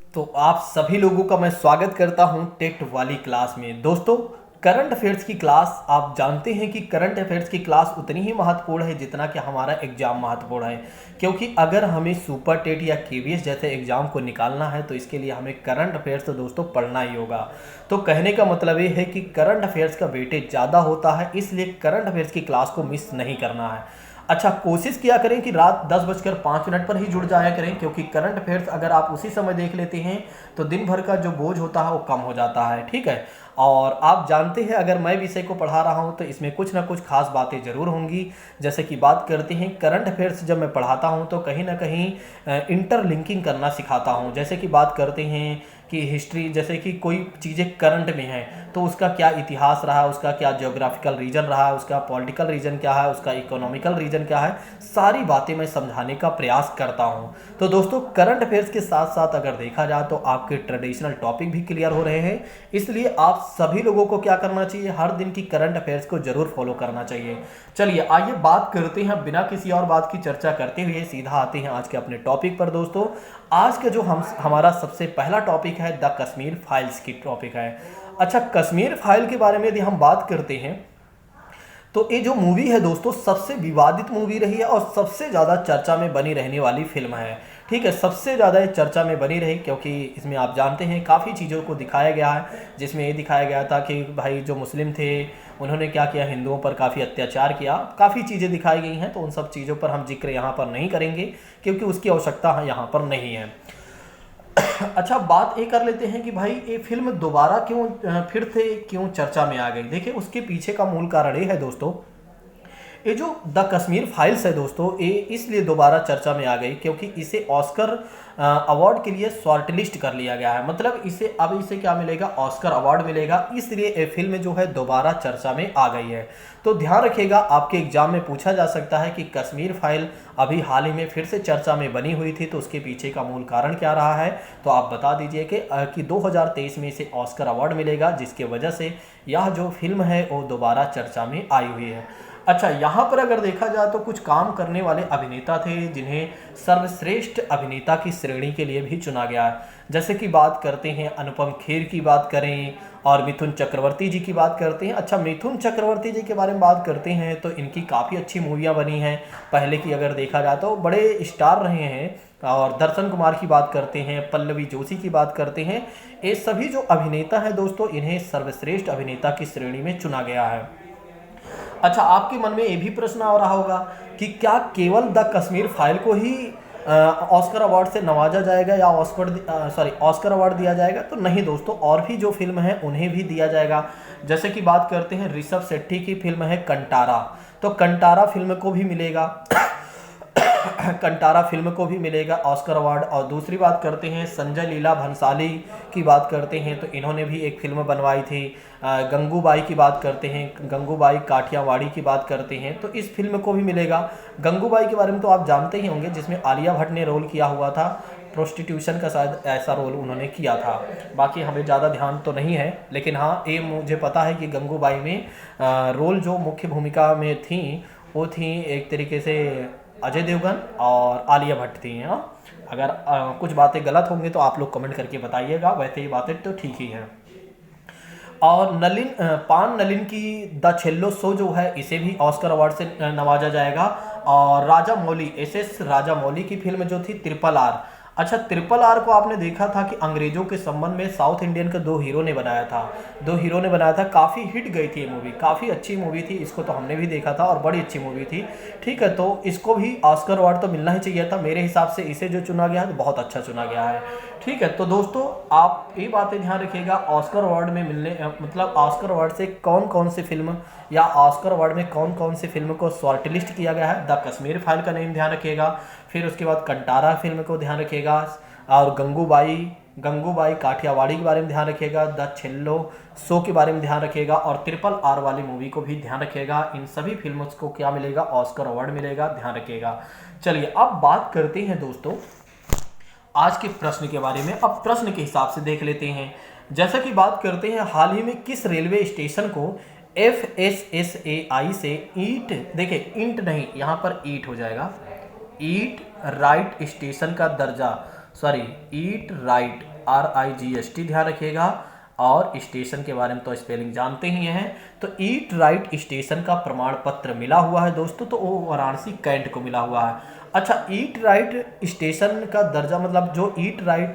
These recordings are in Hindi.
तो आप सभी लोगों का मैं स्वागत करता हूं टेट वाली क्लास में। दोस्तों, करंट अफेयर्स की क्लास, आप जानते हैं कि करंट अफेयर्स की क्लास उतनी ही महत्वपूर्ण है जितना कि हमारा एग्जाम महत्वपूर्ण है। क्योंकि अगर हमें सुपर टेट या केवीएस जैसे एग्जाम को निकालना है तो इसके लिए हमें करंट अफेयर्स तो दोस्तों पढ़ना ही होगा। तो कहने का मतलब ये है कि करंट अफेयर्स का वेटेज ज़्यादा होता है, इसलिए करंट अफेयर्स की क्लास को मिस नहीं करना है। अच्छा, कोशिश किया करें कि रात 10:05 पर ही जुड़ जाया करें, क्योंकि करंट अफेयर्स अगर आप उसी समय देख लेते हैं तो दिन भर का जो बोझ होता है वो कम हो जाता है। ठीक है। और आप जानते हैं, अगर मैं विषय को पढ़ा रहा हूं तो इसमें कुछ ना कुछ खास बातें ज़रूर होंगी। जैसे कि बात करते हैं करंट अफेयर्स, जब मैं पढ़ाता हूं तो कहीं ना कहीं इंटरलिंकिंग करना सिखाता हूं। जैसे कि बात करते हैं कि हिस्ट्री, जैसे कि कोई चीज़ें करंट में हैं तो उसका क्या इतिहास रहा, उसका क्या ज्योग्राफिकल रीजन रहा, उसका पॉलिटिकल रीजन क्या है, उसका इकोनॉमिकल रीजन क्या है, सारी बातें मैं समझाने का प्रयास करता हूं। तो दोस्तों, करंट अफेयर्स के साथ साथ अगर देखा जाए तो आपके ट्रेडिशनल टॉपिक भी क्लियर हो रहे हैं। इसलिए आप सभी लोगों को क्या करना चाहिए, हर दिन की करंट अफेयर्स को जरूर फॉलो करना चाहिए। चलिए आइए बात करते हैं, बिना किसी और बात की चर्चा करते हुए सीधा आते हैं आज के अपने टॉपिक पर। दोस्तों, आज का जो हमारा सबसे पहला टॉपिक है द कश्मीर फाइल्स की टॉपिक है। अच्छा, कश्मीर फाइल के बारे में यदि हम बात करते हैं तो ये जो मूवी है दोस्तों, सबसे विवादित मूवी रही है और सबसे ज़्यादा चर्चा में बनी रहने वाली फिल्म है। ठीक है, सबसे ज़्यादा ये चर्चा में बनी रही क्योंकि इसमें आप जानते हैं काफ़ी चीज़ों को दिखाया गया है, जिसमें ये दिखाया गया था कि भाई जो मुस्लिम थे उन्होंने क्या किया, हिंदुओं पर काफ़ी अत्याचार किया। काफ़ी चीज़ें दिखाई गई हैं, तो उन सब चीज़ों पर हम जिक्र यहाँ पर नहीं करेंगे क्योंकि उसकी आवश्यकता यहाँ पर नहीं है। अच्छा, बात ये कर लेते हैं कि भाई ये फिल्म दोबारा क्यों फिर से क्यों चर्चा में आ गई। देखिए, उसके पीछे का मूल कारण ये है दोस्तों, ये जो द कश्मीर फाइल्स है दोस्तों, ये इसलिए दोबारा चर्चा में आ गई क्योंकि इसे ऑस्कर अवार्ड के लिए शॉर्ट लिस्ट कर लिया गया है। मतलब इसे क्या मिलेगा, ऑस्कर अवार्ड मिलेगा, इसलिए ये फिल्म जो है दोबारा चर्चा में आ गई है। तो ध्यान रखिएगा, आपके एग्जाम में पूछा जा सकता है कि कश्मीर फाइल अभी हाल ही में फिर से चर्चा में बनी हुई थी, तो उसके पीछे का मूल कारण क्या रहा है। तो आप बता दीजिए कि 2023 में इसे ऑस्कर अवार्ड मिलेगा, जिसके वजह से यह जो फिल्म है वो दोबारा चर्चा में आई हुई है। अच्छा, यहाँ पर अगर देखा जाए तो कुछ काम करने वाले अभिनेता थे जिन्हें सर्वश्रेष्ठ अभिनेता की श्रेणी के लिए भी चुना गया है। जैसे कि बात करते हैं अनुपम खेर की बात करें और मिथुन चक्रवर्ती जी की बात करते हैं। अच्छा, मिथुन चक्रवर्ती जी के बारे में बात करते हैं तो इनकी काफ़ी अच्छी मूवियाँ बनी हैं। पहले की अगर देखा जाए तो बड़े स्टार रहे हैं। और दर्शन कुमार की बात करते हैं, पल्लवी जोशी की बात करते हैं, ये सभी जो अभिनेता हैं दोस्तों, इन्हें सर्वश्रेष्ठ अभिनेता की श्रेणी में चुना गया है। अच्छा, आपके मन में ये भी प्रश्न आ रहा होगा कि क्या केवल द कश्मीर फाइल को ही ऑस्कर अवार्ड से नवाजा जाएगा या ऑस्कर अवार्ड दिया जाएगा। तो नहीं दोस्तों, और भी जो फिल्म है उन्हें भी दिया जाएगा। जैसे कि बात करते हैं ऋषभ शेट्टी की फिल्म है कंटारा, तो कंटारा फिल्म को भी मिलेगा कंटारा फिल्म को भी मिलेगा ऑस्कर अवार्ड। और दूसरी बात करते हैं संजय लीला भंसाली की बात करते हैं तो इन्होंने भी एक फिल्म बनवाई थी। गंगूबाई की बात करते हैं, गंगूबाई काठियावाड़ी की बात करते हैं तो इस फिल्म को भी मिलेगा। गंगूबाई के बारे में तो आप जानते ही होंगे, जिसमें आलिया भट्ट ने रोल किया हुआ था, प्रोस्टिट्यूशन का शायद ऐसा रोल उन्होंने किया था। बाकी हमें ज़्यादा ध्यान तो नहीं है, लेकिन हाँ ये मुझे पता है कि गंगूबाई में रोल जो मुख्य भूमिका में थी वो थी एक तरीके से अजय देवगन और आलिया भट्ट थी। हाँ, अगर कुछ बातें गलत होंगी तो आप लोग कमेंट करके बताइएगा, वैसे ये बातें तो ठीक ही हैं। और पान नलिन की द छेल्लो शो जो है, इसे भी ऑस्कर अवार्ड से नवाजा जाएगा। और राजा मौली, एस राजा मौली की फिल्म जो थी ट्रिपल आर। अच्छा, ट्रिपल आर को आपने देखा था कि अंग्रेजों के संबंध में साउथ इंडियन के दो हीरो ने बनाया था। काफ़ी हिट गई थी ये मूवी, काफ़ी अच्छी मूवी थी, इसको तो हमने भी देखा था और बड़ी अच्छी मूवी थी। ठीक है, तो इसको भी ऑस्कर अवार्ड तो मिलना ही चाहिए था मेरे हिसाब से। इसे जो चुना गया है तो बहुत अच्छा चुना गया है। ठीक है, तो दोस्तों आप ये बातें ध्यान रखिएगा, ऑस्कर अवार्ड में मतलब ऑस्कर अवार्ड से कौन कौन सी फिल्म या ऑस्कर अवार्ड में कौन कौन सी फिल्म को शॉर्ट लिस्ट किया गया है। द कश्मीर फाइल का नेम ध्यान रखिएगा, फिर उसके बाद कंटारा फिल्म को ध्यान रखिएगा, और गंगूबाई काठियावाड़ी के बारे में ध्यान रखिएगा, द छेल्लो शो के बारे में ध्यान रखिएगा और ट्रिपल आर वाली मूवी को भी ध्यान रखिएगा। इन सभी फिल्मों को क्या मिलेगा, ऑस्कर अवार्ड मिलेगा, ध्यान रखिएगा। चलिए अब बात करते हैं दोस्तों आज के प्रश्न के बारे में। अब प्रश्न के हिसाब से देख लेते हैं। जैसा कि बात करते हैं, हाल ही में किस रेलवे स्टेशन को FSSAI से इंट नहीं, यहाँ पर ईट हो जाएगा, ईट राइट स्टेशन का दर्जा, ईट राइट RIGST ध्यान रखिएगा। और स्टेशन के बारे में तो स्पेलिंग जानते ही हैं। तो ईट राइट स्टेशन का प्रमाण पत्र मिला हुआ है दोस्तों, तो वो वाराणसी कैंट को मिला हुआ है। अच्छा, ईट राइट स्टेशन का दर्जा मतलब जो ईट राइट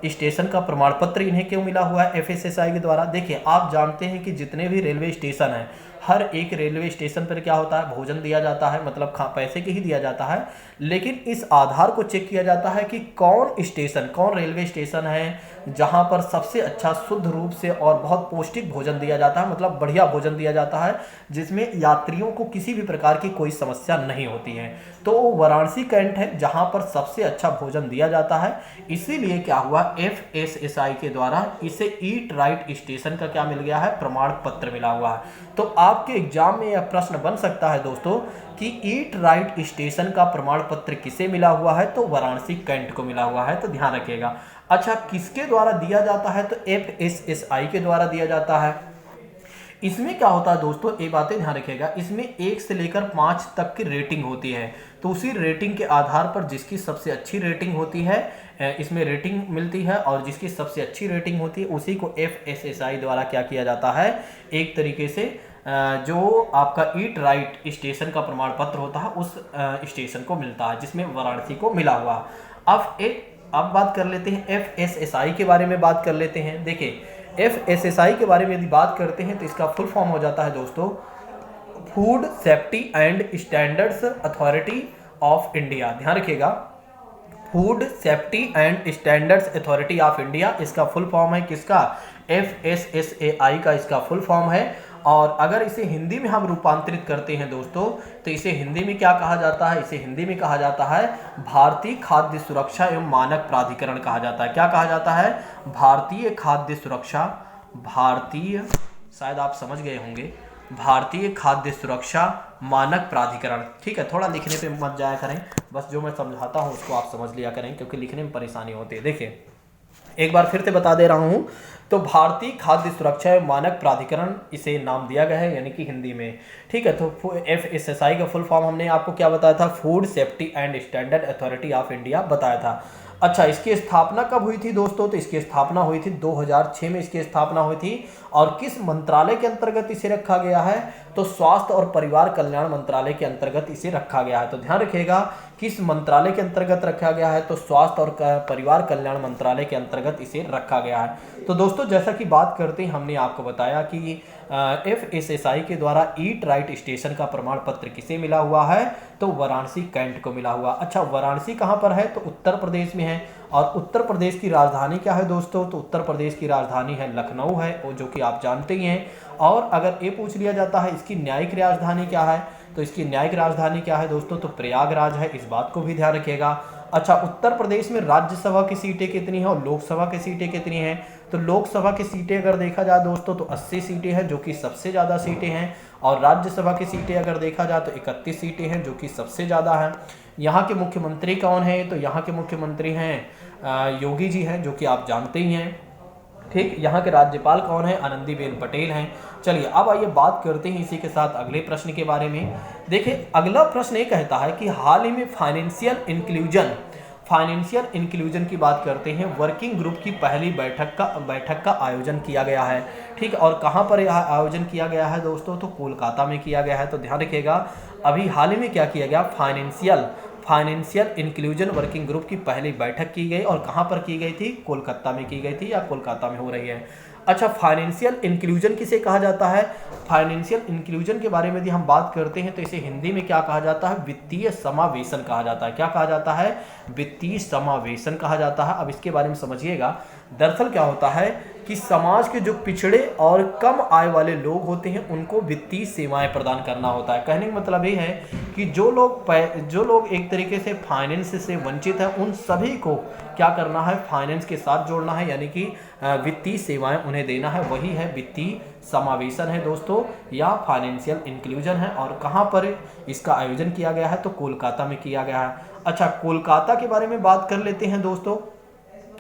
स्टेशन का प्रमाण पत्र इन्हें क्यों मिला हुआ है FSSAI के द्वारा? देखिए, आप जानते हैं कि जितने भी रेलवे स्टेशन हैं, हर एक रेलवे स्टेशन पर क्या होता है, भोजन दिया जाता है, मतलब पैसे के ही दिया जाता है। लेकिन इस आधार को चेक किया जाता है कि कौन रेलवे स्टेशन है जहां पर सबसे अच्छा शुद्ध रूप से और बहुत पौष्टिक भोजन दिया जाता है, मतलब बढ़िया भोजन दिया जाता है, जिसमें यात्रियों को किसी भी प्रकार की कोई समस्या नहीं होती है। तो वाराणसी कैंट है जहां पर सबसे अच्छा भोजन दिया जाता है। इसीलिए क्या हुआ, FSSAI के द्वारा इसे ईट राइट स्टेशन का क्या मिल गया है, प्रमाण पत्र मिला हुआ है। तो आपके एग्जाम में यह प्रश्न बन सकता है दोस्तों कि ईट राइट स्टेशन का प्रमाण पत्र किसे मिला हुआ है, तो वाराणसी कैंट को मिला हुआ है, तो ध्यान रखिएगा। अच्छा, किसके द्वारा दिया जाता है, तो FSSAI के द्वारा दिया जाता है। इसमें क्या होता है दोस्तों, ये बातें ध्यान रखिएगा, इसमें 1 से लेकर 5 तक की रेटिंग होती है। तो उसी रेटिंग के आधार पर जिसकी सबसे अच्छी रेटिंग होती है इसमें रेटिंग मिलती है, और जिसकी सबसे अच्छी रेटिंग होती है उसी को FSSAI द्वारा क्या किया जाता है, एक तरीके से जो आपका ईट राइट स्टेशन का प्रमाण पत्र होता है उस स्टेशन को मिलता है, जिसमें वाराणसी को मिला हुआ। अब बात कर लेते हैं FSSAI के बारे में बात कर लेते हैं। देखिए, FSSAI के बारे में यदि बात करते हैं तो इसका फुल फॉर्म हो जाता है दोस्तों food safety and standards authority of India. ध्यान रखिएगा, food safety and standards authority of India, इसका फुल फॉर्म है किसका, FSSAI का इसका फुल फॉर्म है। और अगर इसे हिंदी में हम रूपांतरित करते हैं दोस्तों, तो इसे हिंदी में क्या कहा जाता है, इसे हिंदी में कहा जाता है भारतीय खाद्य सुरक्षा एवं मानक प्राधिकरण कहा जाता है। क्या कहा जाता है, भारतीय खाद्य सुरक्षा, शायद आप समझ गए होंगे, भारतीय खाद्य सुरक्षा मानक प्राधिकरण। ठीक है, थोड़ा लिखने पे मत जाया करें, बस जो मैं समझाता हूँ उसको आप समझ लिया करें, क्योंकि लिखने में परेशानी होती है। देखिए, एक बार फिर से बता दे रहा हूँ, तो भारतीय खाद्य सुरक्षा एवं मानक प्राधिकरण इसे नाम दिया गया है, यानी कि हिंदी में। ठीक है, तो FSSAI का फुल फॉर्म हमने आपको क्या बताया था, food safety and standard authority of India बताया था। अच्छा, इसकी स्थापना कब हुई थी दोस्तों, तो इसकी स्थापना हुई थी 2006 में इसकी स्थापना हुई थी। और किस मंत्रालय के अंतर्गत इसे रखा गया है, तो स्वास्थ्य और परिवार कल्याण मंत्रालय के अंतर्गत इसे रखा गया है। तो ध्यान रखिएगा, किस मंत्रालय के अंतर्गत रखा गया है, तो स्वास्थ्य और परिवार कल्याण मंत्रालय के अंतर्गत इसे रखा गया है। तो दोस्तों, जैसा कि बात करते हैं, हमने आपको बताया कि FSSAI के द्वारा ईट राइट स्टेशन का प्रमाण पत्र किसे मिला हुआ है, तो वाराणसी कैंट को मिला हुआ। अच्छा, वाराणसी कहाँ पर है, तो उत्तर प्रदेश में है। और उत्तर प्रदेश की राजधानी क्या है दोस्तों, तो उत्तर प्रदेश की राजधानी है लखनऊ है, जो कि आप जानते ही हैं। और अगर ये पूछ लिया जाता है इसकी न्यायिक राजधानी क्या है, तो इसकी न्यायिक राजधानी क्या है दोस्तों, तो प्रयागराज है, इस बात को भी ध्यान रखिएगा। अच्छा, उत्तर प्रदेश में राज्यसभा की सीटें कितनी हैं और लोकसभा की सीटें कितनी हैं, तो लोकसभा की सीटें अगर देखा जाए दोस्तों तो 80 सीटें हैं, जो कि सबसे ज़्यादा सीटें हैं। और राज्यसभा की सीटें अगर देखा जाए तो 31 सीटें हैं, जो कि सबसे ज़्यादा हैं। यहाँ के मुख्यमंत्री कौन है, तो यहाँ के मुख्यमंत्री हैं योगी जी हैं, जो कि आप जानते ही हैं। ठीक, यहाँ के राज्यपाल कौन है, आनंदीबेन पटेल हैं। चलिए, अब आइए बात करते हैं इसी के साथ अगले प्रश्न के बारे में। देखिए, अगला प्रश्न ये कहता है कि हाल ही में फाइनेंशियल इंक्लूजन की बात करते हैं। वर्किंग ग्रुप की पहली बैठक का आयोजन किया गया है। ठीक, और कहाँ पर यह आयोजन किया गया है दोस्तों, तो कोलकाता में किया गया है। तो ध्यान रखिएगा, अभी हाल ही में क्या किया गया, फाइनेंशियल इंक्लूजन वर्किंग ग्रुप की पहली बैठक की गई, और कहाँ पर की गई थी, कोलकाता में की गई थी, या कोलकाता में हो रही है। अच्छा, फाइनेंशियल इंक्लूजन किसे कहा जाता है, फाइनेंशियल इंक्लूजन के बारे में यदि हम बात करते हैं तो इसे हिंदी में क्या कहा जाता है, वित्तीय समावेशन कहा जाता है। क्या कहा जाता है, वित्तीय समावेशन कहा जाता है। अब इसके बारे में समझिएगा, दरअसल क्या होता है कि समाज के जो पिछड़े और कम आय वाले लोग होते हैं उनको वित्तीय सेवाएं प्रदान करना होता है। कहने का मतलब ये है कि जो लोग एक तरीके से फाइनेंस से वंचित हैं, उन सभी को क्या करना है, फाइनेंस के साथ जोड़ना है, यानी कि वित्तीय सेवाएं उन्हें देना है, वही है वित्तीय समावेशन है दोस्तों, या फाइनेंशियल इंक्लूजन है। और कहाँ पर इसका आयोजन किया गया है, तो कोलकाता में किया गया है। अच्छा, कोलकाता के बारे में बात कर लेते हैं दोस्तों।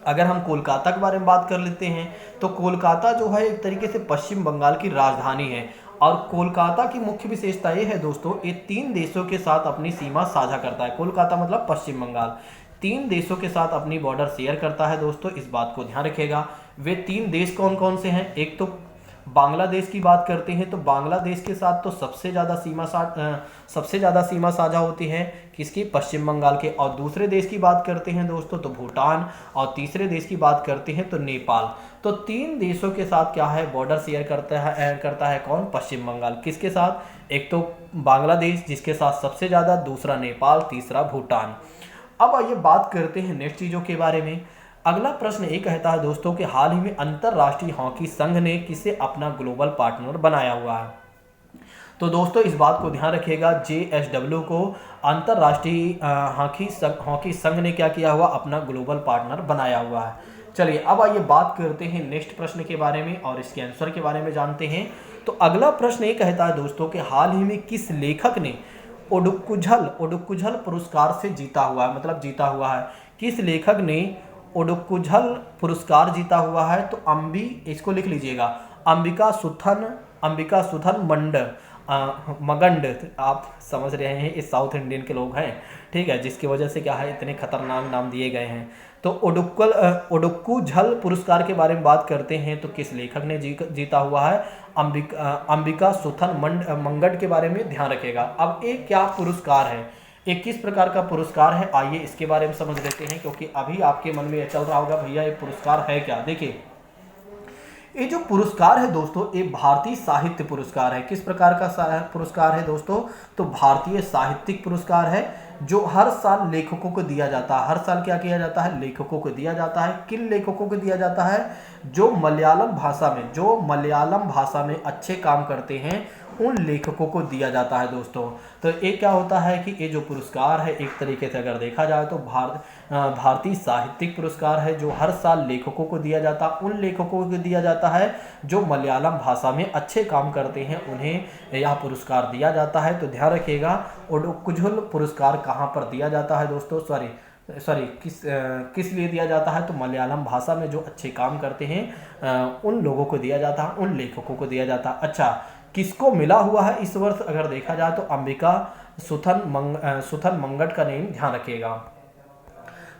अगर हम कोलकाता के बारे में बात कर लेते हैं तो कोलकाता जो है एक तरीके से पश्चिम बंगाल की राजधानी है। और कोलकाता की मुख्य विशेषता ये है दोस्तों, ये 3 देशों के साथ अपनी सीमा साझा करता है। कोलकाता मतलब पश्चिम बंगाल 3 देशों के साथ अपनी बॉर्डर शेयर करता है दोस्तों, इस बात को ध्यान रखिएगा। वे 3 देश कौन कौन से हैं? एक तो बांग्लादेश की बात करते हैं तो बांग्लादेश के साथ तो सबसे ज़्यादा सीमा साझा होती है किसकी? पश्चिम बंगाल के। और दूसरे देश की बात करते हैं दोस्तों तो भूटान, और तीसरे देश की बात करते हैं तो नेपाल। तो 3 देशों के साथ क्या है? बॉर्डर शेयर करता है कौन? पश्चिम बंगाल। किसके साथ? एक तो बांग्लादेश जिसके साथ सबसे ज़्यादा, दूसरा नेपाल, तीसरा भूटान। अब आइए बात करते हैं नेक्स्ट चीज़ों के बारे में। अगला प्रश्न ये कहता है दोस्तों कि हाल ही में अंतरराष्ट्रीय हॉकी संघ ने किसे अपना ग्लोबल पार्टनर बनाया हुआ है? तो दोस्तों इस बात को ध्यान रखिएगा, JSW को अंतरराष्ट्रीय हॉकी संघ ने क्या किया हुआ? अपना ग्लोबल पार्टनर बनाया हुआ है। चलिए अब आइए बात करते हैं नेक्स्ट प्रश्न के बारे में और इसके आंसर के बारे में जानते हैं। तो अगला प्रश्न ये कहता है दोस्तों कि हाल ही में किस लेखक ने ओडुक्कुझल पुरस्कार से जीता हुआ है, मतलब जीता हुआ है? किस लेखक ने ओडुक्कुझल पुरस्कार जीता हुआ है? तो इसको लिख लीजिएगा, अंबिका सुथन मगंड। आप समझ रहे हैं ये साउथ इंडियन के लोग हैं, ठीक है, जिसकी वजह से क्या है इतने खतरनाक नाम दिए गए हैं। तो ओडुक्कुझल पुरस्कार के बारे में बात करते हैं तो किस लेखक ने जीता हुआ है? अंबिका सुथन मंगड के बारे में ध्यान रखेगा। अब एक क्या पुरस्कार है, एक किस प्रकार का पुरस्कार है, आइए इसके बारे में समझ लेते हैं, क्योंकि अभी आपके मन में यह चल रहा होगा भैया ये पुरस्कार है क्या। देखिए ये जो पुरस्कार है दोस्तों ये भारतीय साहित्य पुरस्कार है। किस प्रकार का पुरस्कार है दोस्तों? तो भारतीय साहित्यिक पुरस्कार है जो हर साल लेखकों को दिया जाता है। हर साल क्या किया जाता है? लेखकों को दिया जाता है। किन लेखकों को दिया जाता है? जो मलयालम भाषा में अच्छे काम करते हैं उन लेखकों को दिया जाता है दोस्तों। तो ये क्या होता है कि ये जो पुरस्कार है एक तरीके से अगर देखा जाए तो भारतीय साहित्यिक पुरस्कार है जो हर साल लेखकों को दिया जाता है। उन लेखकों को दिया जाता है जो मलयालम भाषा में अच्छे काम करते हैं, उन्हें यह पुरस्कार दिया जाता है। तो ध्यान रखिएगा ओडुक्कुझल पुरस्कार कहाँ पर दिया जाता है दोस्तों? किस लिए दिया जाता है? तो मलयालम भाषा में जो अच्छे काम करते हैं उन लोगों को दिया जाता है, उन लेखकों को दिया जाता है। अच्छा, किसको मिला हुआ है इस वर्ष अगर देखा जाए तो अंबिका सुथन मंगट का नेम ध्यान रखिएगा।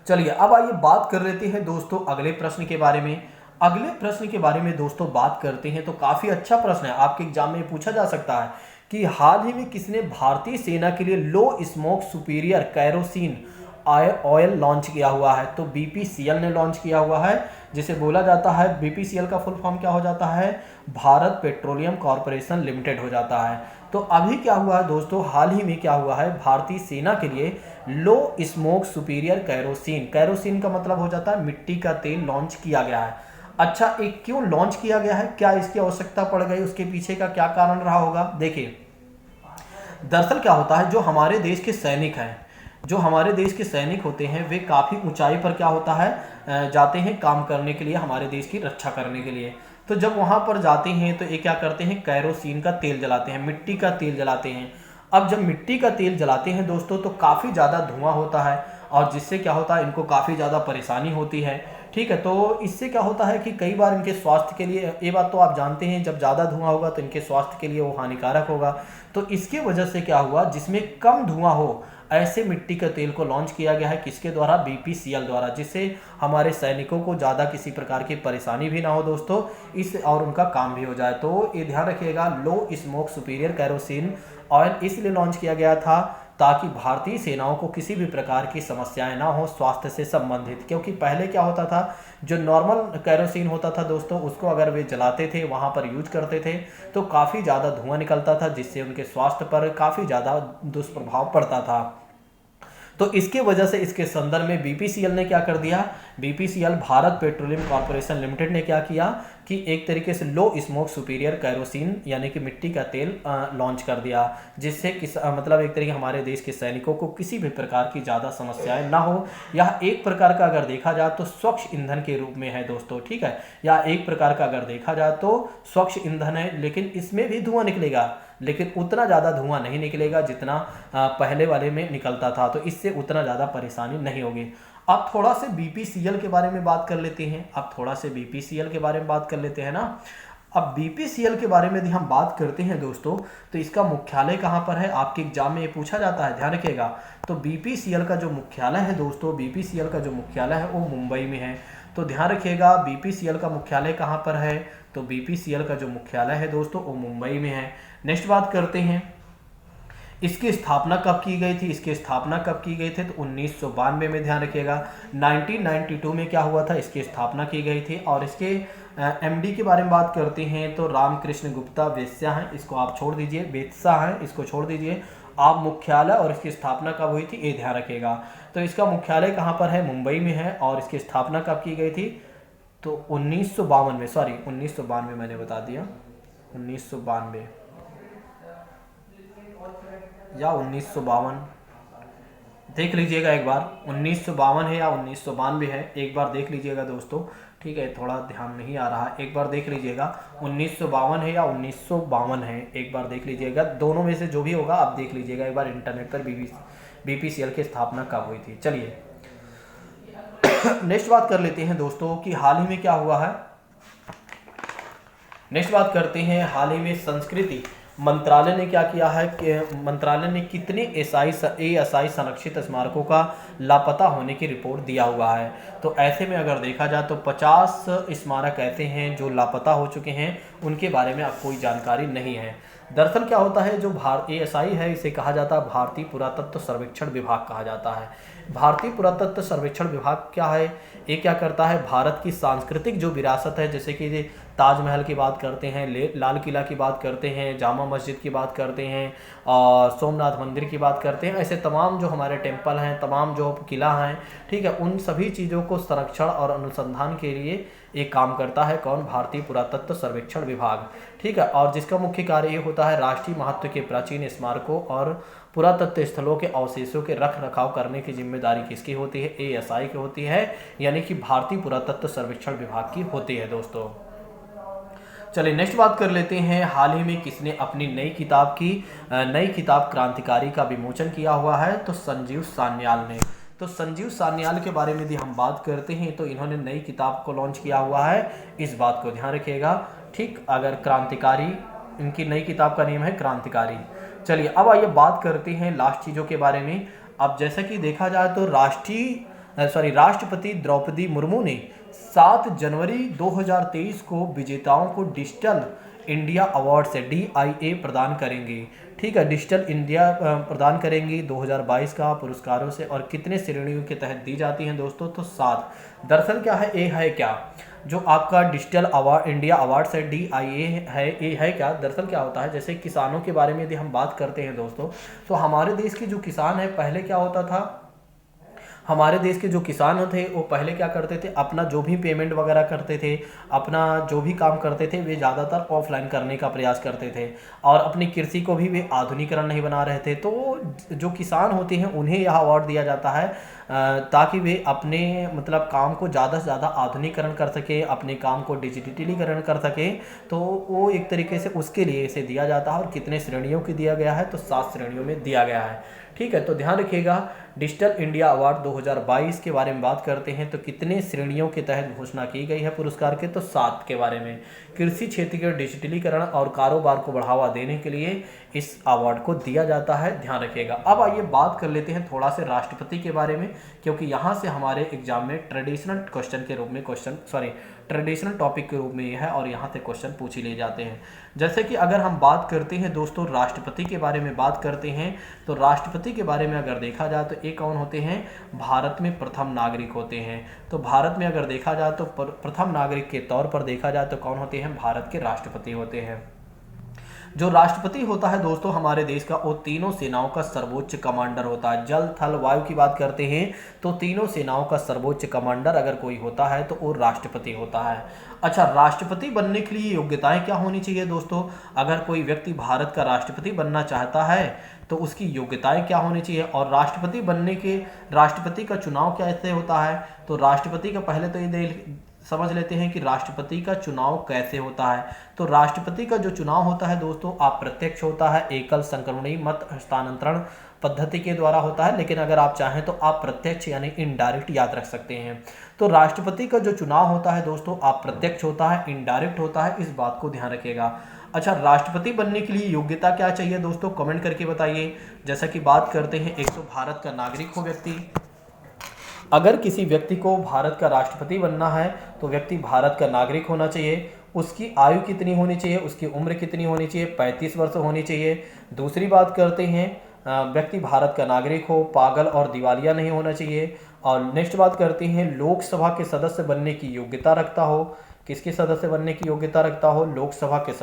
चलिए अब आइए बात कर लेते हैं दोस्तों अगले प्रश्न के बारे में। अगले प्रश्न के बारे में दोस्तों बात करते हैं तो काफी अच्छा प्रश्न है, आपके एग्जाम में पूछा जा सकता है कि हाल ही में किसने भारतीय सेना के लिए low smoke superior kerosene oil launch किया हुआ है? तो BPCL ने लॉन्च किया हुआ है, जिसे बोला जाता है BPCL का फुल फॉर्म क्या हो जाता है? भारत पेट्रोलियम कॉर्पोरेशन लिमिटेड हो जाता है। तो अभी क्या हुआ है दोस्तों, हाल ही में क्या हुआ है, भारतीय सेना के लिए लो स्मोक सुपीरियर कैरोसिन का मतलब हो जाता है मिट्टी का तेल लॉन्च किया गया है। अच्छा, एक क्यों लॉन्च किया गया है, क्या इसकी आवश्यकता पड़ गई, उसके पीछे का क्या कारण रहा होगा? देखिए दरअसल क्या होता है, जो हमारे देश के सैनिक होते हैं वे काफ़ी ऊंचाई पर क्या होता है जाते हैं काम करने के लिए, हमारे देश की रक्षा करने के लिए। तो जब वहाँ पर जाते हैं तो ये क्या करते हैं, कैरोसिन का तेल जलाते हैं, मिट्टी का तेल जलाते हैं। अब जब मिट्टी का तेल जलाते हैं दोस्तों तो काफ़ी ज़्यादा धुआं होता है और जिससे क्या होता है इनको काफ़ी ज़्यादा परेशानी होती है, ठीक है। तो इससे क्या होता है कि कई बार इनके स्वास्थ्य के लिए, ये बात तो आप जानते हैं, जब ज़्यादा धुआं होगा तो इनके स्वास्थ्य के लिए वो हानिकारक होगा। तो इसके वजह से क्या हुआ, जिसमें कम धुआं हो ऐसे मिट्टी का तेल को लॉन्च किया गया है, किसके द्वारा? BPCL द्वारा, जिससे हमारे सैनिकों को ज़्यादा किसी प्रकार की परेशानी भी ना हो दोस्तों, और उनका काम भी हो जाए। तो ये ध्यान रखिएगा, लो स्मोक सुपीरियर कैरोसिन ऑयल इसलिए लॉन्च किया गया था ताकि भारतीय सेनाओं को किसी भी प्रकार की समस्याएं ना हो स्वास्थ्य से संबंधित। क्योंकि पहले क्या होता था, जो नॉर्मल कैरोसिन होता था दोस्तों, उसको अगर वे जलाते थे, वहाँ पर यूज करते थे तो काफ़ी ज़्यादा धुआं निकलता था, जिससे उनके स्वास्थ्य पर काफ़ी ज़्यादा दुष्प्रभाव पड़ता था। तो इसके वजह से इसके संदर्भ में BPCL ने क्या कर दिया, BPCL Bharat petroleum corporation limited ने क्या किया कि एक तरीके से लो स्मोक सुपीरियर कैरोसिन यानी कि मिट्टी का तेल लॉन्च कर दिया, जिससे मतलब एक तरीके हमारे देश के सैनिकों को किसी भी प्रकार की ज़्यादा समस्याएं ना हो। यह एक प्रकार का अगर देखा जाए तो स्वच्छ ईंधन के रूप में है दोस्तों, ठीक है। या एक प्रकार का अगर देखा जाए तो स्वच्छ ईंधन है, लेकिन इसमें भी धुआं निकलेगा, लेकिन उतना ज़्यादा धुआं नहीं निकलेगा जितना पहले वाले में निकलता था। तो इससे उतना ज़्यादा परेशानी नहीं होगी। अब थोड़ा से BPCL के बारे में बात कर लेते हैं, ना। अब बीपीसीएल के बारे में यदि हम बात करते हैं दोस्तों, तो इसका मुख्यालय कहाँ पर है, आपके एग्जाम में ये पूछा जाता है, ध्यान रखिएगा। तो बीपीसीएल का जो मुख्यालय है दोस्तों, बीपीसीएल का जो मुख्यालय है वो मुंबई में है। तो ध्यान रखिएगा बीपीसीएल का मुख्यालय कहाँ पर है, तो बीपीसीएल का जो मुख्यालय है दोस्तों वो मुंबई में है। नेक्स्ट बात करते हैं, इसकी स्थापना कब की गई थी, इसकी स्थापना कब की गई थी, तो 1992 में, ध्यान रखिएगा। 1992 में क्या हुआ था, इसकी स्थापना की गई थी। और इसके एमडी के बारे में बात करते हैं तो रामकृष्ण गुप्ता वेश्या हैं, इसको आप छोड़ दीजिए, वेत्सा हैं, इसको छोड़ दीजिए आप। मुख्यालय और इसकी स्थापना कब हुई थी ये ध्यान रखिएगा। तो इसका मुख्यालय कहाँ पर है, मुंबई में है। और इसकी स्थापना कब की गई थी, तो 1952 में, सॉरी 1992 मैंने बता दिया, 1992 या 1952, देख लीजिएगा एक बार, 1952 है या 1992 है, एक बार देख लीजिएगा दोस्तों, ठीक है। थोड़ा ध्यान नहीं आ रहा, एक बार देख लीजिएगा 1952 है या 1952 है, एक बार देख लीजिएगा। दोनों में से जो भी होगा आप देख लीजिएगा एक बार इंटरनेट पर, बीपीसीएल की स्थापना कब हुई थी। चलिए नेक्स्ट बात कर लेते हैं दोस्तों कि हाल ही में क्या हुआ है। नेक्स्ट बात करते हैं, हाल ही में संस्कृति मंत्रालय ने क्या किया है कि मंत्रालय ने कितने एएसआई संरक्षित स्मारकों का लापता होने की रिपोर्ट दिया हुआ है। तो ऐसे में अगर देखा जाए तो 50 स्मारक ऐसे हैं जो लापता हो चुके हैं, उनके बारे में अब कोई जानकारी नहीं है। दरअसल क्या होता है, जो एएसआई है इसे कहा जाता है भारतीय पुरातत्व सर्वेक्षण विभाग कहा जाता है। भारतीय पुरातत्व सर्वेक्षण विभाग क्या है, ये क्या करता है, भारत की सांस्कृतिक जो विरासत है, जैसे कि ताजमहल की बात करते हैं, लाल किला की बात करते हैं, जामा मस्जिद की बात करते हैं और सोमनाथ मंदिर की बात करते हैं, ऐसे तमाम जो हमारे टेम्पल हैं, तमाम जो किला हैं, ठीक है, उन सभी चीज़ों को संरक्षण और अनुसंधान के लिए एक काम करता है कौन, भारतीय पुरातत्व सर्वेक्षण विभाग, ठीक है। और जिसका मुख्य कार्य ये होता है राष्ट्रीय महत्व के प्राचीन स्मारकों और पुरातत्व स्थलों के अवशेषों के रख रखाव करने की जिम्मेदारी किसकी होती है, एएसआई की होती है, यानी कि भारतीय पुरातत्व सर्वेक्षण विभाग की होती है दोस्तों। चलिए नेक्स्ट बात कर लेते हैं, हाल ही में किसने अपनी नई किताब क्रांतिकारी का विमोचन किया हुआ है, तो संजीव सान्याल ने। तो संजीव सान्याल के बारे में यदि हम बात करते हैं तो इन्होंने नई किताब को लॉन्च किया हुआ है, इस बात को ध्यान रखिएगा, ठीक। अगर क्रांतिकारी, इनकी नई किताब का नेम है क्रांतिकारी। चलिए अब आइए बात करते हैं लास्ट चीज़ों के बारे में। अब जैसा कि देखा जाए तो राष्ट्रपति द्रौपदी मुर्मू ने 7 जनवरी 2023 को विजेताओं को डिजिटल इंडिया अवार्ड से DIA प्रदान करेंगे, ठीक है, डिजिटल इंडिया प्रदान करेंगी 2022 का पुरस्कारों से। और कितने श्रेणियों के तहत दी जाती हैं दोस्तों, तो 7। दरअसल क्या है, ये है क्या, जो आपका डिजिटल अवार्ड इंडिया अवार्ड से DIA है, ये है क्या, दरअसल क्या होता है, जैसे किसानों के बारे में यदि हम बात करते हैं दोस्तों, तो हमारे देश के जो किसान है, पहले क्या होता था, हमारे देश के जो किसान थे वो पहले क्या करते थे, अपना जो भी पेमेंट वगैरह करते थे, अपना जो भी काम करते थे, वे ज़्यादातर ऑफलाइन करने का प्रयास करते थे और अपनी कृषि को भी वे आधुनिकीकरण नहीं बना रहे थे। तो जो किसान होते हैं उन्हें यह अवार्ड दिया जाता है ताकि वे अपने मतलब काम को ज़्यादा से ज़्यादा आधुनिकीकरण कर सके, अपने काम को डिजिटलीकरण कर सके। तो वो एक तरीके से उसके लिए इसे दिया जाता है। और कितने श्रेणियों की दिया गया है, तो 7 श्रेणियों में दिया गया है, ठीक है। तो ध्यान रखिएगा, डिजिटल इंडिया अवार्ड 2022 के बारे में बात करते हैं तो कितने श्रेणियों के तहत घोषणा की गई है पुरस्कार के, तो 7 के बारे में। कृषि क्षेत्र के डिजिटलीकरण और कारोबार को बढ़ावा देने के लिए इस अवार्ड को दिया जाता है, ध्यान रखिएगा। अब आइए बात कर लेते हैं थोड़ा से राष्ट्रपति के बारे में, क्योंकि यहाँ से हमारे एग्जाम में ट्रेडिशनल क्वेश्चन के रूप में ट्रेडिशनल टॉपिक के रूप में यह है और यहाँ से क्वेश्चन पूछ ही ले जाते हैं। जैसे कि अगर हम बात करते हैं दोस्तों राष्ट्रपति के बारे में बात करते हैं, तो राष्ट्रपति के बारे में अगर देखा जाए तो ये कौन होते हैं, भारत में प्रथम नागरिक होते हैं। तो भारत में अगर देखा जाए तो प्रथम नागरिक के तौर पर देखा जाए तो कौन होते हैं, भारत के राष्ट्रपति होते हैं। जो राष्ट्रपति होता है दोस्तों हमारे देश का, वो तीनों सेनाओं का सर्वोच्च कमांडर होता है। जल थल वायु की बात करते हैं तो तीनों सेनाओं का सर्वोच्च कमांडर अगर कोई होता है तो वो राष्ट्रपति होता है। अच्छा, राष्ट्रपति बनने के लिए योग्यताएं क्या होनी चाहिए दोस्तों, अगर कोई व्यक्ति भारत का राष्ट्रपति बनना चाहता है तो उसकी योग्यताएं क्या होनी चाहिए। और राष्ट्रपति का चुनाव कैसे होता है, तो राष्ट्रपति का पहले तो ये समझ लेते हैं कि राष्ट्रपति का चुनाव कैसे होता है। तो राष्ट्रपति का जो चुनाव होता है दोस्तों अप्रत्यक्ष होता है, एकल संक्रमणीय मत हस्तांतरण पद्धति के द्वारा होता है, लेकिन अगर आप चाहें तो आप प्रत्यक्ष यानी इनडायरेक्ट याद रख सकते हैं। तो राष्ट्रपति का जो चुनाव होता है दोस्तों अप्रत्यक्ष होता है, इनडायरेक्ट होता है, इस बात को ध्यान रखिएगा। अच्छा, राष्ट्रपति बनने के लिए योग्यता क्या चाहिए दोस्तों, कमेंट करके बताइए। जैसा कि बात करते हैं, एक तो भारत का नागरिक हो व्यक्ति। अगर किसी व्यक्ति को भारत का राष्ट्रपति बनना है तो व्यक्ति भारत का नागरिक होना चाहिए। उसकी आयु कितनी होनी चाहिए, उसकी उम्र कितनी होनी चाहिए, 35 वर्ष होनी चाहिए। दूसरी बात करते हैं, व्यक्ति भारत का नागरिक हो, पागल और दिवालिया नहीं होना चाहिए। और नेक्स्ट बात करते हैं, लोकसभा के सदस्य बनने की योग्यता रखता हो। किसके सदस्य बनने की योग्यता रखता हो, लोकसभा के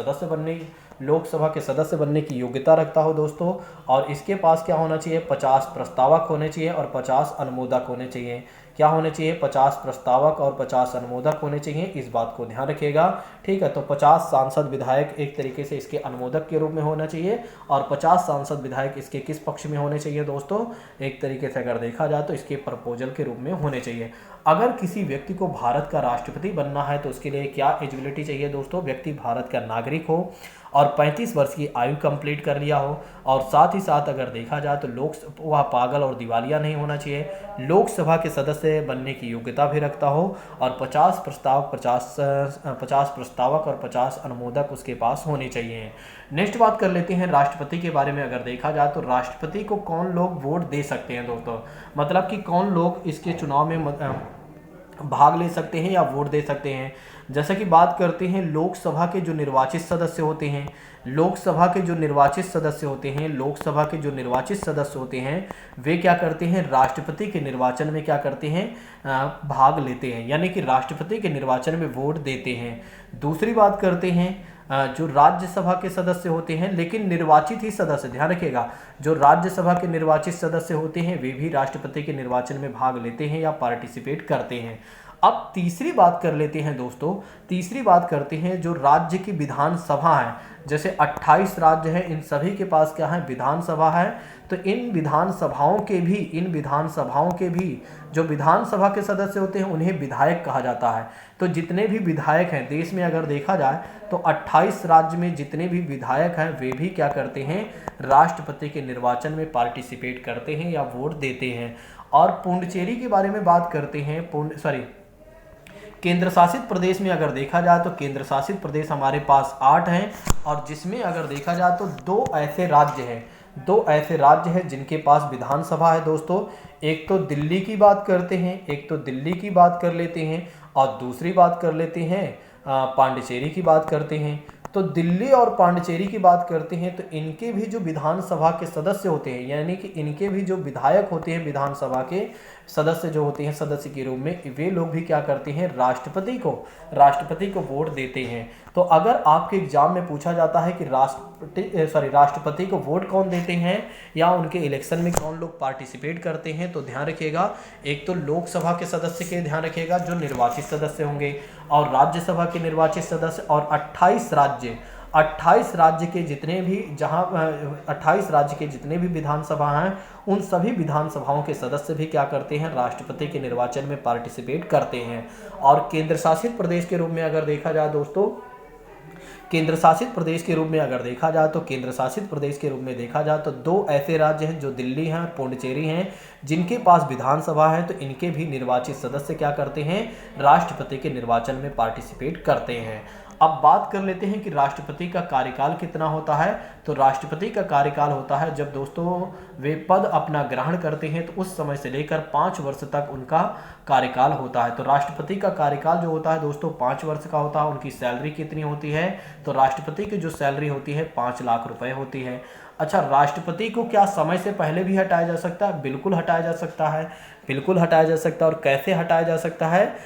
सदस्य बनने की योग्यता रखता हो दोस्तों। और इसके पास क्या होना चाहिए, 50 प्रस्तावक होने चाहिए और 50 अनुमोदक होने चाहिए। क्या होने चाहिए, 50 प्रस्तावक और 50 अनुमोदक होने चाहिए, इस बात को ध्यान रखिएगा। ठीक है, तो 50 सांसद विधायक एक तरीके से इसके अनुमोदक के रूप में होना चाहिए और 50 सांसद विधायक इसके किस पक्ष में होने चाहिए दोस्तों, एक तरीके से अगर देखा जाए तो इसके प्रपोजल के रूप में होने चाहिए। अगर किसी व्यक्ति को भारत का राष्ट्रपति बनना है तो उसके लिए क्या एलिजिबिलिटी चाहिए दोस्तों, व्यक्ति भारत का नागरिक हो और 35 वर्ष की आयु कंप्लीट कर लिया हो और साथ ही साथ अगर देखा जाए तो वह पागल और दिवालिया नहीं होना चाहिए, लोकसभा के सदस्य बनने की योग्यता भी रखता हो और 50 प्रस्तावक और 50 अनुमोदक उसके पास होने चाहिए। नेक्स्ट बात कर लेते हैं राष्ट्रपति के बारे में। अगर देखा जाए तो राष्ट्रपति को कौन लोग वोट दे सकते हैं दोस्तों, मतलब कि कौन लोग इसके चुनाव में भाग ले सकते हैं या वोट दे सकते हैं। जैसा कि बात करते हैं, लोकसभा के जो निर्वाचित सदस्य होते हैं, वे क्या करते हैं, राष्ट्रपति के निर्वाचन में क्या करते हैं, भाग लेते हैं, यानी कि राष्ट्रपति के निर्वाचन में वोट देते हैं। दूसरी बात करते हैं, जो राज्यसभा के सदस्य होते हैं, लेकिन निर्वाचित ही सदस्य, ध्यान रखिएगा, जो राज्यसभा के निर्वाचित सदस्य होते हैं वे भी राष्ट्रपति के निर्वाचन में भाग लेते हैं या पार्टिसिपेट करते हैं। अब तीसरी बात कर लेते हैं दोस्तों, जो राज्य की विधानसभा है, जैसे 28 राज्य हैं, इन सभी के पास क्या है, विधानसभा है। तो इन विधानसभाओं के भी जो विधानसभा के सदस्य होते हैं उन्हें विधायक कहा जाता है। तो जितने भी विधायक हैं देश में अगर देखा जाए तो 28 राज्य में जितने भी विधायक हैं वे भी क्या करते हैं, राष्ट्रपति के निर्वाचन में पार्टिसिपेट करते हैं या वोट देते हैं। और पुडुचेरी के बारे में बात करते हैं, केंद्र शासित प्रदेश में अगर देखा जाए तो केंद्र शासित प्रदेश हमारे पास 8 हैं और जिसमें अगर देखा जाए तो दो ऐसे राज्य हैं जिनके पास विधानसभा है दोस्तों। एक तो दिल्ली की बात कर लेते हैं और दूसरी बात कर लेते हैं पांडिचेरी की बात करते हैं। तो दिल्ली और पांडिचेरी की बात करते हैं तो इनके भी जो विधानसभा के सदस्य होते हैं, यानी कि इनके भी जो विधायक होते हैं, विधानसभा के सदस्य जो होते हैं सदस्य के रूप में, वे लोग भी क्या करते हैं, राष्ट्रपति को वोट देते हैं। तो अगर आपके एग्जाम में पूछा जाता है कि राष्ट्रपति को वोट कौन देते हैं या उनके इलेक्शन में कौन लोग पार्टिसिपेट करते हैं, तो ध्यान रखिएगा, एक तो लोकसभा के सदस्य के ध्यान रखिएगा जो निर्वाचित सदस्य होंगे और राज्यसभा के निर्वाचित सदस्य, और 28 राज्य के जितने भी विधानसभा हैं उन सभी विधानसभाओं के सदस्य भी क्या करते हैं, राष्ट्रपति के निर्वाचन में पार्टिसिपेट करते हैं। और केंद्र शासित प्रदेश के रूप में अगर देखा जाए दोस्तों, केंद्र शासित प्रदेश के रूप में देखा जाए तो दो ऐसे राज्य हैं जो दिल्ली हैं और पुडुचेरी हैं जिनके पास विधानसभा है। तो इनके भी निर्वाचित सदस्य क्या करते हैं, राष्ट्रपति के निर्वाचन में पार्टिसिपेट करते हैं। अब बात कर लेते हैं कि राष्ट्रपति का कार्यकाल कितना होता है। तो राष्ट्रपति का कार्यकाल होता है जब दोस्तों वे पद अपना ग्रहण करते हैं तो उस समय से लेकर 5 वर्ष तक उनका कार्यकाल होता है। तो राष्ट्रपति का कार्यकाल जो होता है दोस्तों 5 वर्ष का होता है। उनकी सैलरी कितनी होती है, तो राष्ट्रपति की जो सैलरी होती है 5 लाख रुपए होती है। अच्छा, राष्ट्रपति को क्या समय से पहले भी हटाया जा सकता है? बिल्कुल हटाया जा सकता है, और कैसे हटाया जा सकता है?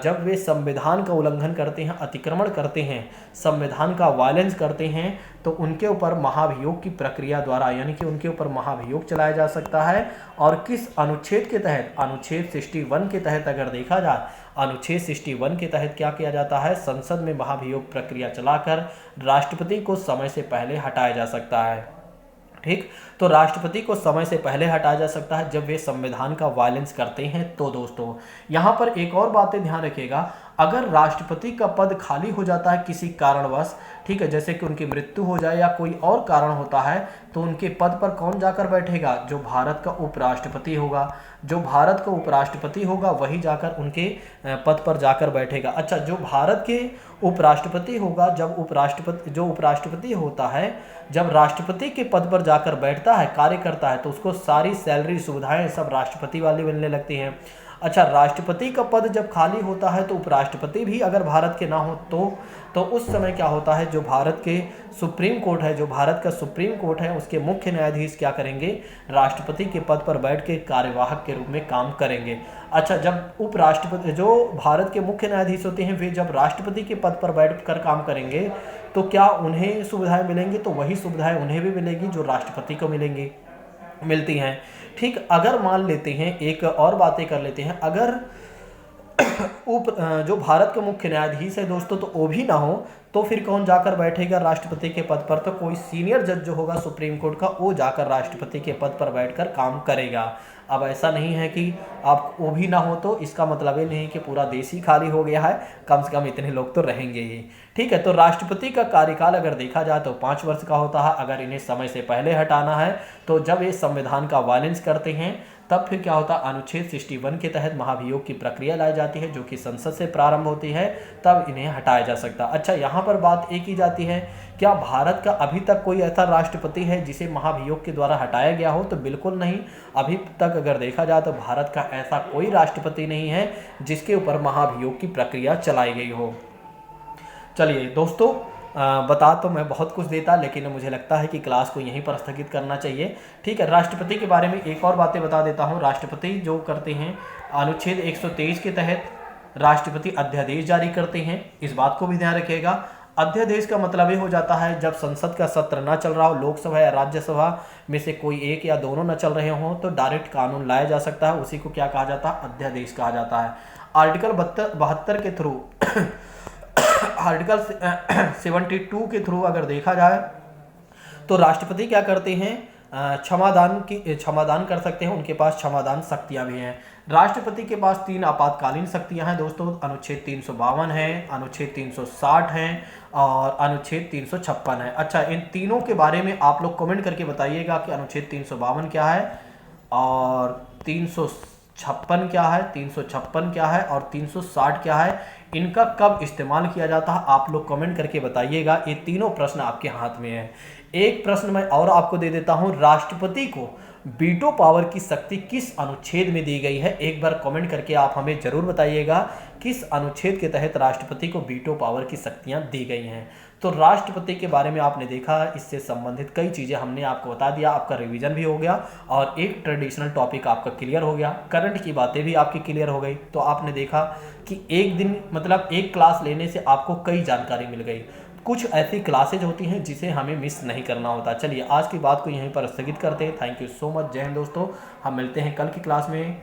जब वे संविधान का उल्लंघन करते हैं, अतिक्रमण करते हैं, संविधान का वायलेंस करते हैं, तो उनके ऊपर महाभियोग की प्रक्रिया द्वारा, यानी कि उनके ऊपर महाभियोग चलाया जा सकता है। और किस अनुच्छेद के तहत, अनुच्छेद 61 के तहत अगर देखा जाए, अनुच्छेद 61 के तहत क्या किया जाता है, संसद में महाभियोग प्रक्रिया चलाकर राष्ट्रपति को समय से पहले हटाया जा सकता है। ठीक, तो राष्ट्रपति को समय से पहले हटाया जा सकता है जब वे संविधान का वायलेंस करते हैं। तो दोस्तों यहाँ पर एक और बातें ध्यान रखिएगा, अगर राष्ट्रपति का पद खाली हो जाता है किसी कारणवश, ठीक है, जैसे कि उनकी मृत्यु हो जाए या कोई और कारण होता है, तो उनके पद पर कौन जाकर बैठेगा? जो भारत का उपराष्ट्रपति होगा। जो भारत का उपराष्ट्रपति होगा वही जाकर उनके पद पर जाकर बैठेगा। अच्छा, जो भारत के उपराष्ट्रपति होगा, जब उपराष्ट्रपति होता है, जब राष्ट्रपति के पद पर जाकर बैठता है, कार्य करता है, तो उसको सारी सैलरी सुविधाएं सब राष्ट्रपति वाली मिलने लगती हैं। अच्छा, राष्ट्रपति का पद जब खाली होता है तो उपराष्ट्रपति भी अगर भारत के ना हो तो उस समय क्या होता है, जो भारत के सुप्रीम कोर्ट है, जो भारत का सुप्रीम कोर्ट है, उसके मुख्य न्यायाधीश क्या करेंगे? राष्ट्रपति के पद पर बैठ के कार्यवाहक के रूप में काम करेंगे। अच्छा, जब उपराष्ट्रपति, जो भारत के मुख्य न्यायाधीश होते हैं, वे जब राष्ट्रपति के पद पर बैठ कर काम करेंगे तो क्या उन्हें सुविधाएं मिलेंगी? तो वही सुविधाएं उन्हें भी मिलेगी जो राष्ट्रपति को मिलती हैं। ठीक, अगर मान लेते हैं, एक और बातें कर लेते हैं, अगर जो भारत का मुख्य न्यायाधीश है दोस्तों, तो वो भी ना हो तो फिर कौन जाकर बैठेगा राष्ट्रपति के पद पर? तो कोई सीनियर जज जो होगा सुप्रीम कोर्ट का, वो जाकर राष्ट्रपति के पद पर बैठकर काम करेगा। अब ऐसा नहीं है कि आप वो भी ना हो तो इसका मतलब ये नहीं कि पूरा देश ही खाली हो गया है, कम से कम इतने लोग तो रहेंगे ही। ठीक है, तो राष्ट्रपति का कार्यकाल अगर देखा जाए तो 5 वर्ष का होता है। अगर इन्हें समय से पहले हटाना है तो जब ये संविधान का वायलेंस करते हैं तब फिर क्या होता है, अनुच्छेद 61 के तहत महाभियोग की प्रक्रिया लाई जाती है, जो कि संसद से प्रारंभ होती है, तब इन्हें हटाया जा सकता। अच्छा, यहाँ पर बात एक की जाती है, क्या भारत का अभी तक कोई ऐसा राष्ट्रपति है जिसे महाभियोग के द्वारा हटाया गया हो? तो बिल्कुल नहीं। अभी तक अगर देखा जाए तो भारत का ऐसा कोई राष्ट्रपति नहीं है जिसके ऊपर महाभियोग की प्रक्रिया चलाई गई हो। चलिए दोस्तों, बता तो मैं बहुत कुछ देता, लेकिन मुझे लगता है कि क्लास को यहीं पर स्थगित करना चाहिए। ठीक है, राष्ट्रपति के बारे में एक और बातें बता देता हूँ। राष्ट्रपति जो करते हैं, अनुच्छेद 123 के तहत राष्ट्रपति अध्यादेश जारी करते हैं। इस बात को भी ध्यान रखिएगा। अध्यादेश का मतलब ये हो जाता है, जब संसद का सत्र ना चल रहा हो, लोकसभा या राज्यसभा में से कोई एक या दोनों न चल रहे हों, तो डायरेक्ट कानून लाया जा सकता है। उसी को क्या कहा जाता है? अध्यादेश कहा जाता है। आर्टिकल 72 के थ्रू आर्टिकल 72 के थ्रू अगर देखा जाए तो राष्ट्रपति क्या करते हैं? क्षमादान कर सकते हैं। उनके पास क्षमादान शक्तियां भी हैं। राष्ट्रपति के पास 3 आपातकालीन शक्तियां हैं दोस्तों। अनुच्छेद 352 है, अनुच्छेद 360 है और अनुच्छेद 356 है। अच्छा, इन तीनों के बारे में आप लोग कमेंट करके बताइएगा कि अनुच्छेद 352 क्या है और 356 क्या है, 356 क्या है और 360 क्या है, इनका कब इस्तेमाल किया जाता है, आप लोग कमेंट करके बताइएगा। ये तीनों प्रश्न आपके हाथ में है। एक प्रश्न मैं और आपको दे देता हूं, राष्ट्रपति को वीटो पावर की शक्ति किस अनुच्छेद में दी गई है? एक बार कमेंट करके आप हमें जरूर बताइएगा किस अनुच्छेद के तहत राष्ट्रपति को वीटो पावर की शक्तियां दी गई हैं। तो राष्ट्रपति के बारे में आपने देखा, इससे संबंधित कई चीज़ें हमने आपको बता दिया, आपका रिवीजन भी हो गया और एक ट्रेडिशनल टॉपिक आपका क्लियर हो गया, करंट की बातें भी आपकी क्लियर हो गई। तो आपने देखा कि एक दिन मतलब एक क्लास लेने से आपको कई जानकारी मिल गई। कुछ ऐसी क्लासेज होती हैं जिसे हमें मिस नहीं करना होता। चलिए आज की बात को यहीं पर स्थगित करते हैं। Thank you so much. जय हिंद दोस्तों, हम मिलते हैं कल की क्लास में।